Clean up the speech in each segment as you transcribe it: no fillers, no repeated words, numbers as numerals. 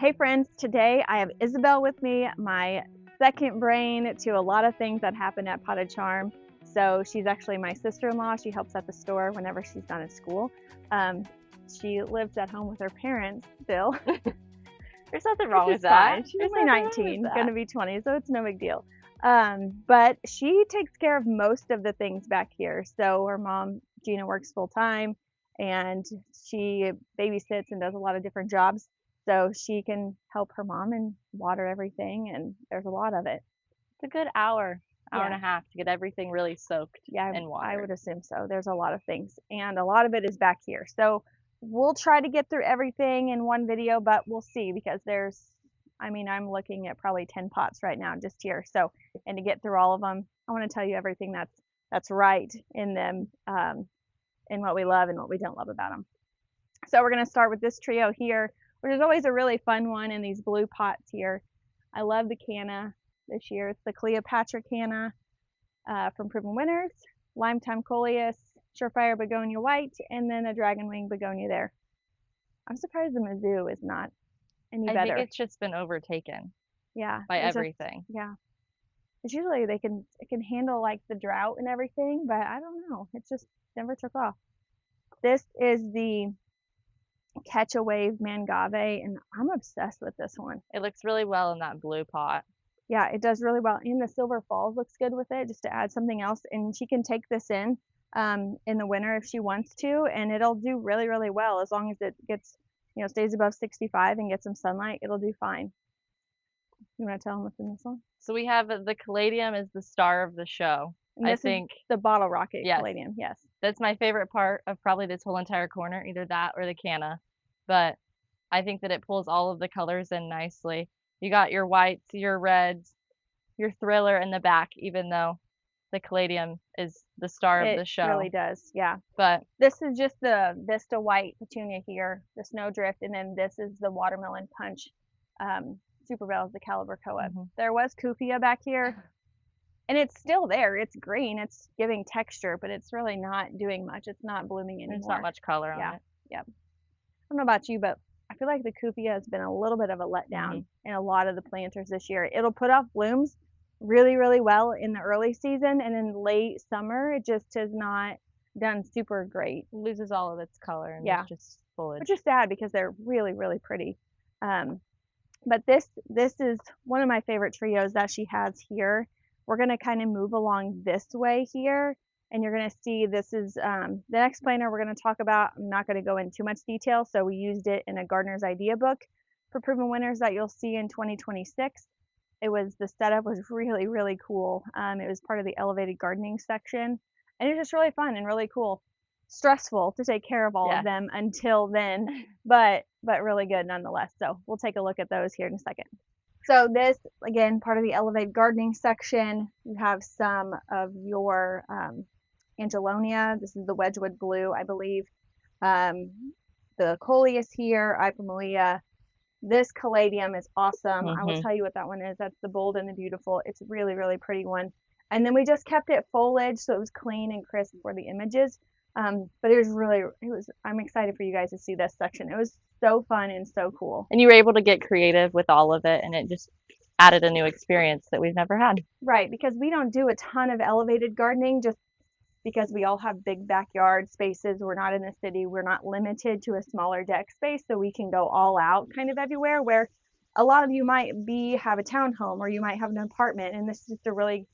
Hey friends, today I have Isabelle with me, my second brain to a lot of things that happen at Potted Charm. So she's actually my sister-in-law. She helps at the store whenever she's not at school. She lives at home with her parents still. There's nothing wrong with Fine. that. She's only 19, going to be 20, so it's no big deal. But she takes care of most of the things back here. So her mom, Gina, works full time and she babysits and does a lot of different jobs. So she can help her mom and water everything, and there's a lot of it. It's a good hour Yeah. and a half to get everything really soaked Yeah, in water. I would assume so. There's a lot of things, and a lot of it is back here. So we'll try to get through everything in one video, but we'll see because I'm looking at probably 10 pots right now just here. So, and to get through all of them, I want to tell you everything that's right in them, and what we love and what we don't love about them. So we're going to start with this trio here, which is always a really fun one in these blue pots here. I love the canna this year. It's the Cleopatra canna from Proven Winners, Lime-Time Coleus, Surefire Begonia White, and then a Dragonwing Begonia there. I'm surprised the Mizzou is not any better. I think it's just been overtaken. Yeah. By everything. Yeah. It's usually it can handle like the drought and everything, but I don't know. It just never took off. This is the Catch a Wave Mangave, and I'm obsessed with this one. It looks really well in that blue pot. Yeah, it does really well. And the Silver Falls looks good with it, just to add something else. And she can take this in the winter if she wants to, and it'll do really, really well as long as it gets, stays above 65 and gets some sunlight. It'll do fine. You want to tell them what's in this one? So we have the Caladium is the star of the show. And this is the bottle rocket. Yes. Caladium. Yes. That's my favorite part of probably this whole entire corner, either that or the canna. But I think that it pulls all of the colors in nicely. You got your whites, your reds, your thriller in the back, even though the Caladium is the star of the show. It really does, yeah. But this is just the Vista White Petunia here, the Snowdrift, and then this is the Watermelon Punch Super Bell, the Calibrachoa. There was Kufia back here, and it's still there. It's green. It's giving texture, but it's really not doing much. It's not blooming anymore. There's not much color on it. Yeah. I don't know about you, but I feel like the Kufia has been a little bit of a letdown in a lot of the planters this year. It'll put off blooms really, really well in the early season, and in late summer, it just has not done super great. It loses all of its color and it's just foliage. Which is sad because they're really, really pretty. But this is one of my favorite trios that she has here. We're going to kind of move along this way here, and you're going to see this is the next planter we're going to talk about. I'm not going to go into too much detail, so we used it in a gardener's idea book for Proven Winners that you'll see in 2026. The setup was really, really cool. It was part of the elevated gardening section, and it was just really fun and really cool. Stressful to take care of all of them until then, but really good nonetheless. So we'll take a look at those here in a second. So this, again, part of the elevated gardening section. You have some of your Angelonia. This is the Wedgwood Blue, I believe. The Coleus here, Ipomoea. This Caladium is awesome. I will tell you what that one is. That's the Bold and the Beautiful. It's a really, really pretty one. And then we just kept it foliage, so it was clean and crisp for the images. But I'm excited for you guys to see this section. It was so fun and so cool. And you were able to get creative with all of it, and it just added a new experience that we've never had. Right, because we don't do a ton of elevated gardening just because we all have big backyard spaces. We're not in the city. We're not limited to a smaller deck space, so we can go all out kind of everywhere, where a lot of you might have a townhome or you might have an apartment, and this is just a really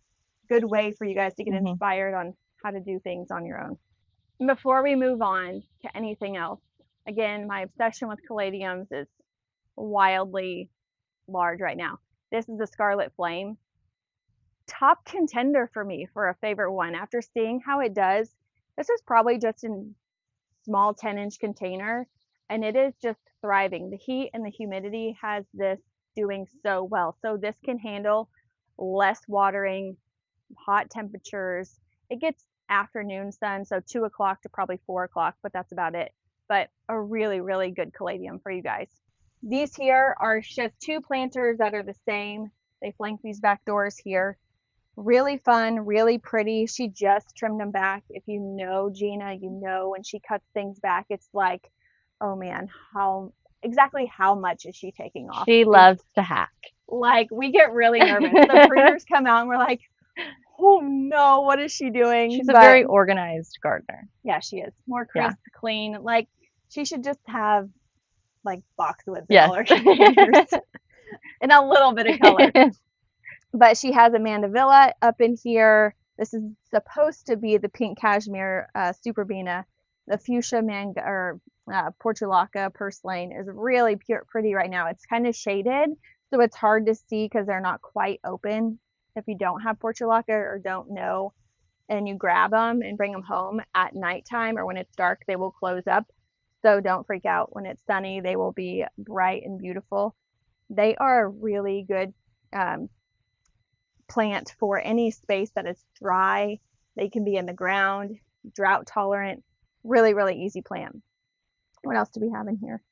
good way for you guys to get inspired on how to do things on your own. Before we move on to anything else, again, my obsession with caladiums is wildly large right now. This is the Scarlet Flame. Top contender for me for a favorite one. After seeing how it does, this is probably just in small 10-inch container, and it is just thriving. The heat and the humidity has this doing so well. So this can handle less watering, hot temperatures. It gets afternoon sun, so 2 o'clock to probably 4 o'clock, but that's about it. But a really, really good caladium for you guys. These here are just two planters that are the same. They flank these back doors here. Really fun, really pretty. She just trimmed them back. If you know Gina, you know when she cuts things back, it's like, oh man, how exactly how much is she taking off? She loves to hack. Like, we get really nervous. The pruners come out and we're like, oh no, what is she doing? She's a But very organized gardener. yeah, she is. More Yeah. crisp, clean. Like, she should just have like boxwoods in Yes. all her containers and a little bit of color. But she has a mandevilla up in here. This is supposed to be the pink cashmere superbena. The fuchsia portulaca purslane is really pretty right now. It's kind of shaded, so it's hard to see because they're not quite open. If you don't have portulaca or don't know, and you grab them and bring them home at nighttime or when it's dark, they will close up. So don't freak out. When it's sunny, they will be bright and beautiful. They are a really good plant for any space that is dry. They can be in the ground, drought tolerant, really, really easy plant. What else do we have in here?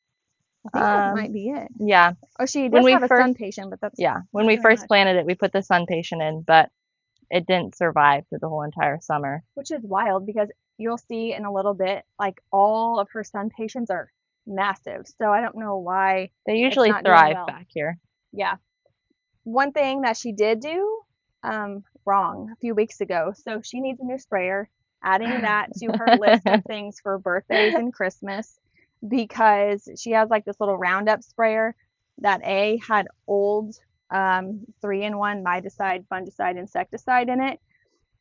I think that might be it. Yeah. Oh, she does have a sun patient, but that's when we first planted it, we put the sun patient in, but it didn't survive through the whole entire summer. Which is wild because you'll see in a little bit, like all of her sun patients are massive. So I don't know why they usually thrive back here. Yeah. One thing that she did do wrong a few weeks ago. So she needs a new sprayer, adding that to her list of things for birthdays and Christmas, because she has like this little Roundup sprayer that had old 3-in-1 miticide, fungicide, insecticide in it.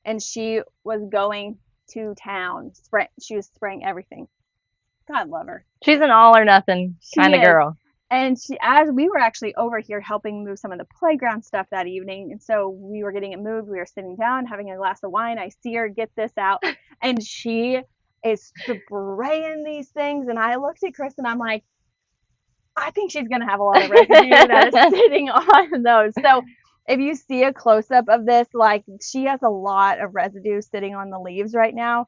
And she was going to town. She was spraying everything. God love her. She's an all or nothing kind of girl. And as we were actually over here helping move some of the playground stuff that evening, and so we were getting it moved, we were sitting down having a glass of wine. I see her get this out, and she is spraying these things. And I looked at Chris and I'm like, I think she's gonna have a lot of residue that is sitting on those. So if you see a close up of this, like, she has a lot of residue sitting on the leaves right now.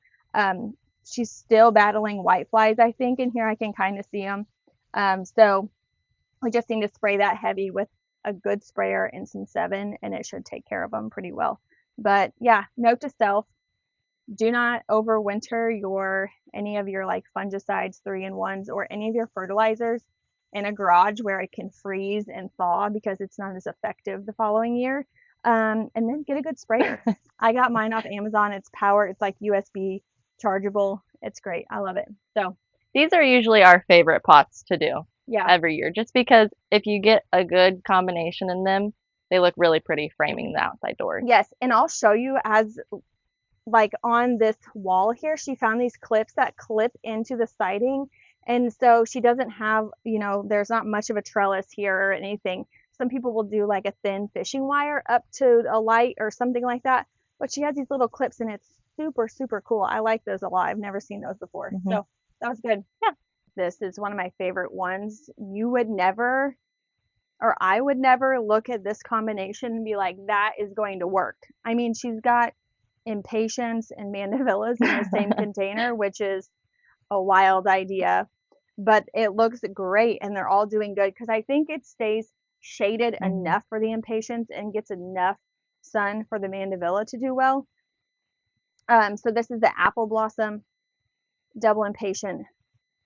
She's still battling whiteflies, I think, and here I can kind of see them. So we just need to spray that heavy with a good sprayer and some 7, and it should take care of them pretty well. But yeah, note to self, do not overwinter any of your like fungicides, 3-in-1s, or any of your fertilizers in a garage where it can freeze and thaw, because it's not as effective the following year. And then get a good sprayer. I got mine off Amazon. It's like USB chargeable. It's great. I love it. So these are usually our favorite pots to do. Yeah. Every year, just because if you get a good combination in them, they look really pretty framing the outside doors. Yes, and I'll show you, as like on this wall here, she found these clips that clip into the siding, and so she doesn't have, there's not much of a trellis here or anything. Some people will do like a thin fishing wire up to a light or something like that, but she has these little clips, and it's super, super cool. I like those a lot. I've never seen those before. So that was good. Yeah. This is one of my favorite ones. You would never, or I would never, look at this combination and be like, that is going to work. I mean, she's got impatiens and mandevillas in the same container, which is a wild idea, but it looks great, and they're all doing good because I think it stays shaded enough for the impatiens and gets enough sun for the mandevilla to do well. So this is the apple blossom double impatient,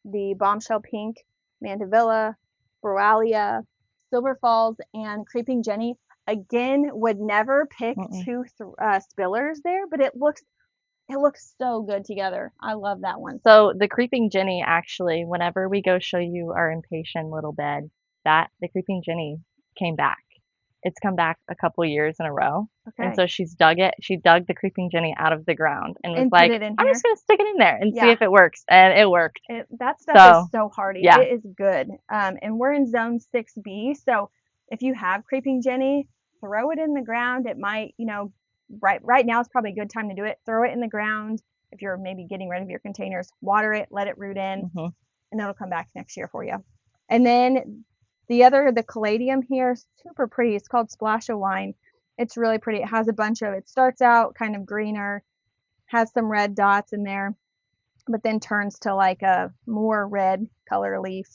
the bombshell pink, mandevilla, Borealia, Silver Falls, and Creeping Jenny. Again, would never pick two spillers there, but it looks so good together. I love that one. So the Creeping Jenny, actually, whenever we go show you our impatient little bed, the Creeping Jenny came back. It's come back a couple years in a row. Okay. And so she dug the Creeping Jenny out of the ground and was like, I'm just going to stick it in there and see if it works. And it worked. That stuff is so hardy. Yeah. It is good. And we're in zone 6B. So if you have Creeping Jenny, throw it in the ground. It might, right now is probably a good time to do it. Throw it in the ground. If you're maybe getting rid of your containers, water it, let it root in, and it'll come back next year for you. And then the Caladium here, super pretty. It's called Splash of Wine. It's really pretty. It has it starts out kind of greener, has some red dots in there, but then turns to like a more red color leaf.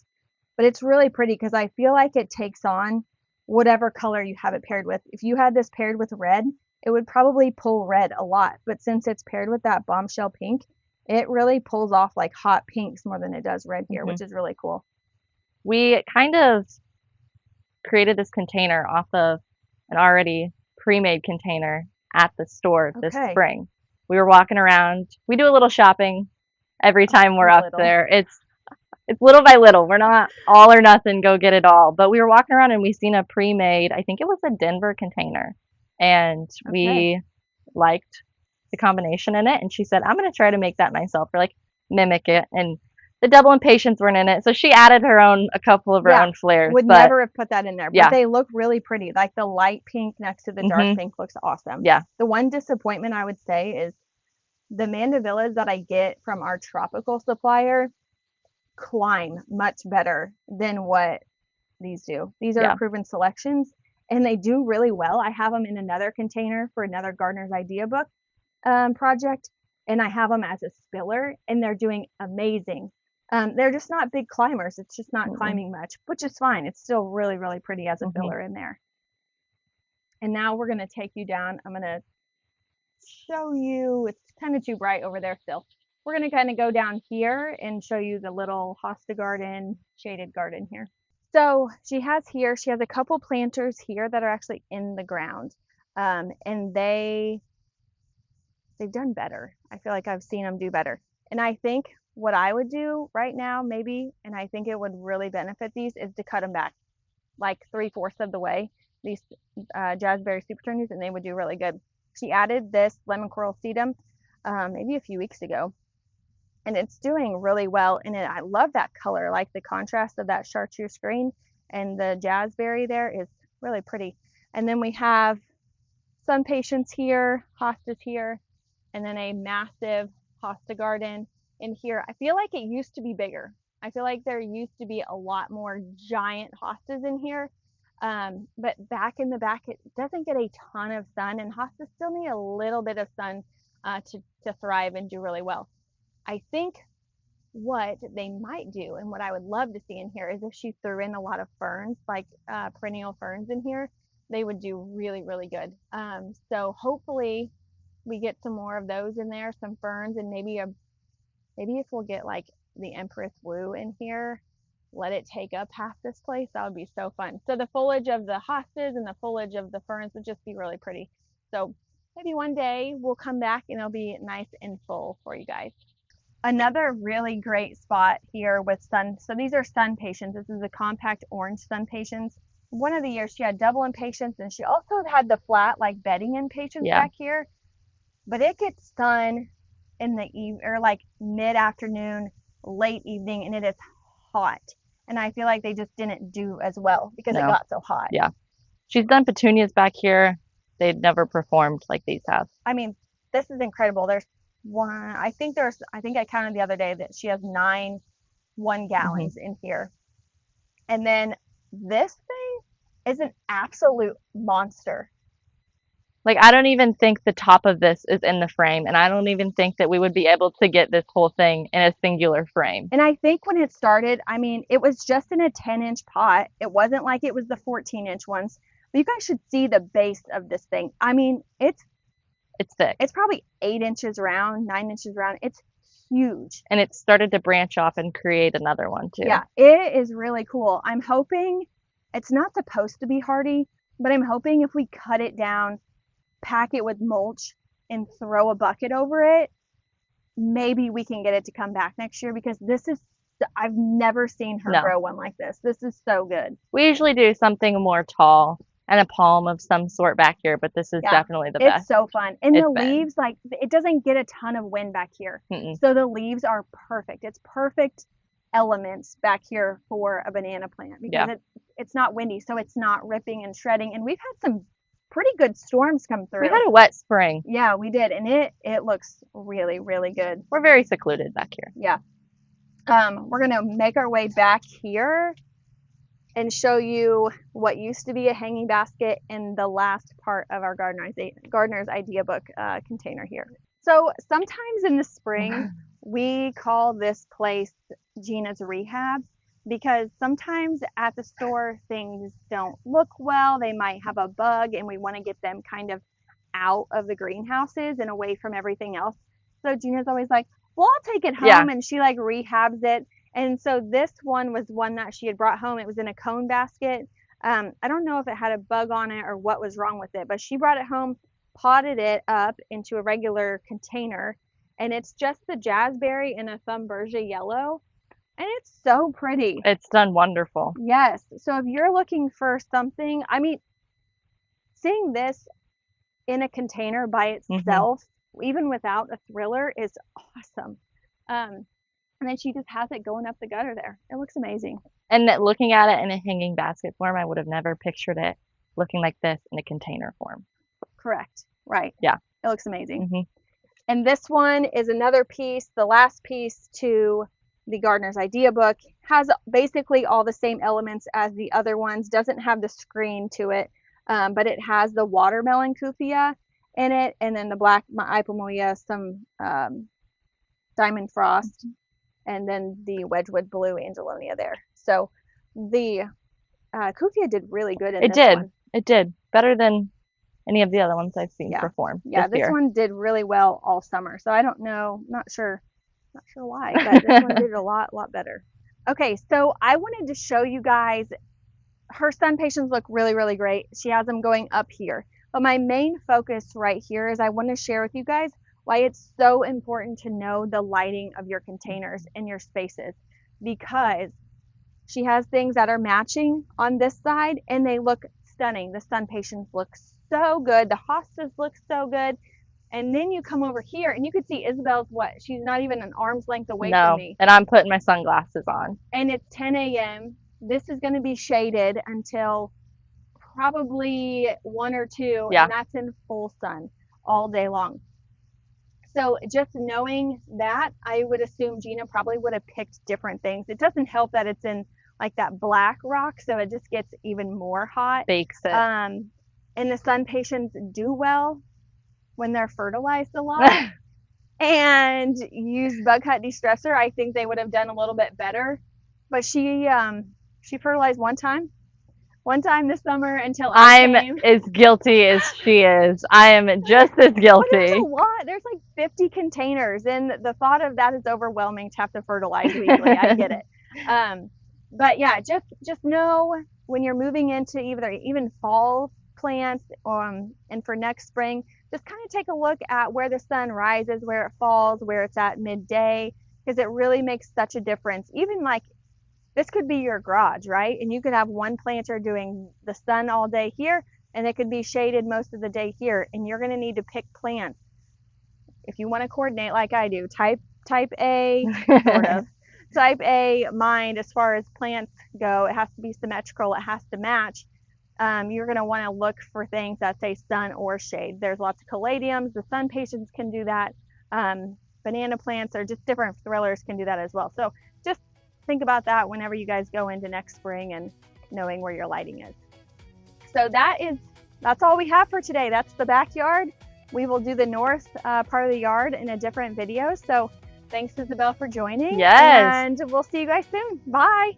But it's really pretty because I feel like it takes on whatever color you have it paired with. If you had this paired with red, it would probably pull red a lot. But since it's paired with that bombshell pink, it really pulls off like hot pinks more than it does red here, which is really cool. we kind of created this container off of an already pre-made container at the store this Okay. spring. We were walking around. We do a little shopping every time we're A up little. there. It's little by little. We're not all or nothing, go get it all. But we were walking around and we seen a pre-made, I think it was a Denver container. And Okay. we liked the combination in it. And she said, I'm going to try to make that myself or like mimic it. And the double impatiens weren't in it. So she added a couple of her Yeah. own flares. Would But never have put that in there, but yeah, they look really pretty. Like the light pink next to the dark hmm pink looks awesome. yeah, The one disappointment I would say is the mandavillas that I get from our tropical supplier climb much better than what these do. These are yeah. proven selections and they do really well. I have them in another container for another Gardener's Idea book project, and I have them as a spiller, and they're doing amazing. They're just not big climbers. It's just not Mm-mm. climbing much, which is fine. It's still really, really pretty as a hmm filler in there. And now we're going to take you down. I'm going to show you, it's kind of too bright over there still. We're going to kind of go down here and show you the little hosta garden, shaded garden here. So she has a couple planters here that are actually in the ground. And they've done better. I feel like I've seen them do better. And I think what I would do right now, maybe, and I think it would really benefit these, is to cut them back like 3/4 of the way, these Jazzberry Super Turnies, and they would do really good. She added this lemon coral sedum maybe a few weeks ago, and it's doing really well. And I love that color, like the contrast of that chartreuse green and the jazzberry there is really pretty. And then we have some patients here, hostas here, and then a massive hosta garden in here. I feel like it used to be bigger. I feel like there used to be a lot more giant hostas in here. But back in the back, it doesn't get a ton of sun, and hostas still need a little bit of sun to thrive and do really well. I think what they might do, and what I would love to see in here, is if she threw in a lot of ferns, like perennial ferns in here, they would do really, really good. So hopefully we get some more of those in there, some ferns, and maybe if we'll get like the Empress Woo in here, let it take up half this place, that would be so fun. So the foliage of the hostas and the foliage of the ferns would just be really pretty. So maybe one day we'll come back and it'll be nice and full for you guys. Another really great spot here with sun. So these are sun patients. This is the compact orange sun patients. One of the years she had double impatiens, and she also had the flat like bedding impatiens Yeah. back here. But it gets sun in the or like mid-afternoon, late evening, and it is hot. And I feel like they just didn't do as well because it No. got so hot. Yeah. She's done petunias back here. They'd never performed like these have. I mean, this is incredible. There's one, I think I counted the other day that she has 9 1 gallons hmm in here. And then this thing is an absolute monster. Like, I don't even think the top of this is in the frame, and I don't even think that we would be able to get this whole thing in a singular frame. And I think when it started, I mean, it was just in a 10-inch pot. It wasn't like it was the 14-inch ones. But you guys should see the base of this thing. I mean, It's thick. it's probably 8 inches round, 9 inches round. It's huge. And it started to branch off and create another one too. Yeah, it is really cool. I'm hoping it's not supposed to be hardy, but I'm hoping if we cut it down, pack it with mulch, and throw a bucket over it, maybe we can get it to come back next year, because I've never seen her No. grow one like this. This is so good. We usually do something more tall and a palm of some sort back here, but this is Yeah, definitely the it's best so fun. And it's the been. leaves, like, it doesn't get a ton of wind back here. Mm-mm. So the leaves are perfect. It's perfect elements back here for a banana plant because Yeah. it's not windy, so it's not ripping and shredding. And we've had some pretty good storms come We through. had a wet spring. Yeah, we did, and it looks really, really good. We're very secluded back here. Yeah. We're gonna make our way back here and show you what used to be a hanging basket in the last part of our gardener's idea book container here. So sometimes in the spring, we call this place Gina's Rehab, because sometimes at the store things don't look well. They might have a bug, and we want to get them kind of out of the greenhouses and away from everything else. So Gina's always like, well, I'll take it home. Yeah. And she like rehabs it. And so this one was one that she had brought home. It was in a cone basket. I don't know if it had a bug on it or what was wrong with it, but she brought it home, potted it up into a regular container, and it's just the jazzberry and a Thumbergia yellow, and it's so pretty. It's done wonderful. Yes. So if you're looking for something, I mean, seeing this in a container by Hmm. itself, even without a thriller, is awesome. And then she just has it going up the gutter there. It looks amazing. And that looking at it in a hanging basket form, I would have never pictured it looking like this in a container form. Correct. Right. Yeah. It looks amazing. Hmm. And this one is another piece, the last piece to the Gardener's Idea book. Has basically all the same elements as the other ones, doesn't have the screen to it, but it has the watermelon cufia in it, and then the black ipomoea, some diamond frost, and then the Wedgwood blue angelonia there. So the cufia did really good in It this did. one. It did. Better than any of the other ones I've seen Yeah. perform Yeah, this this year. one did really well all summer. So I don't know, not sure why, but this one did a lot better. Okay, so I wanted to show you guys, her sun patients look really, really great. She has them going up here. But my main focus right here is I want to share with you guys why it's so important to know the lighting of your containers and your spaces, because she has things that are matching on this side and they look stunning. The sun patients look so good. The hostas look so good. And then you come over here and you can see Isabel's what? She's not even an arm's length away from No, me. and I'm putting my sunglasses on. And it's 10 a.m. This is going to be shaded until probably 1 or 2, Yeah. and that's in full sun all day long. So just knowing that, I would assume Gina probably would have picked different things. It doesn't help that it's in like that black rock, so it just gets even more hot. Bakes it. And the sun patients do well when they're fertilized a lot and use bug hut de-stressor. I think they would have done a little bit better. But she fertilized one time this summer until I'm I came. as guilty as she is. I am just as But there's guilty. a lot. There's like 50 containers, and the thought of that is overwhelming to have to fertilize weekly. I get it. But yeah, just know when you're moving into even fall plants, and for next spring, just kind of take a look at where the sun rises, where it falls, where it's at midday, because it really makes such a difference. Even like this could be your garage, right? And you could have one planter doing the sun all day here, and it could be shaded most of the day here, and you're going to need to pick plants. If you want to coordinate like I do, type A, sort of. Type A mind as far as plants go. It has to be symmetrical. It has to match. You're going to want to look for things that say sun or shade. There's lots of caladiums. The sun patients can do that. Banana plants or just different thrillers can do that as well. So just think about that whenever you guys go into next spring and knowing where your lighting is. So that's all we have for today. That's the backyard. We will do the north part of the yard in a different video. So thanks, Isabelle, for joining. Yes. And we'll see you guys soon. Bye.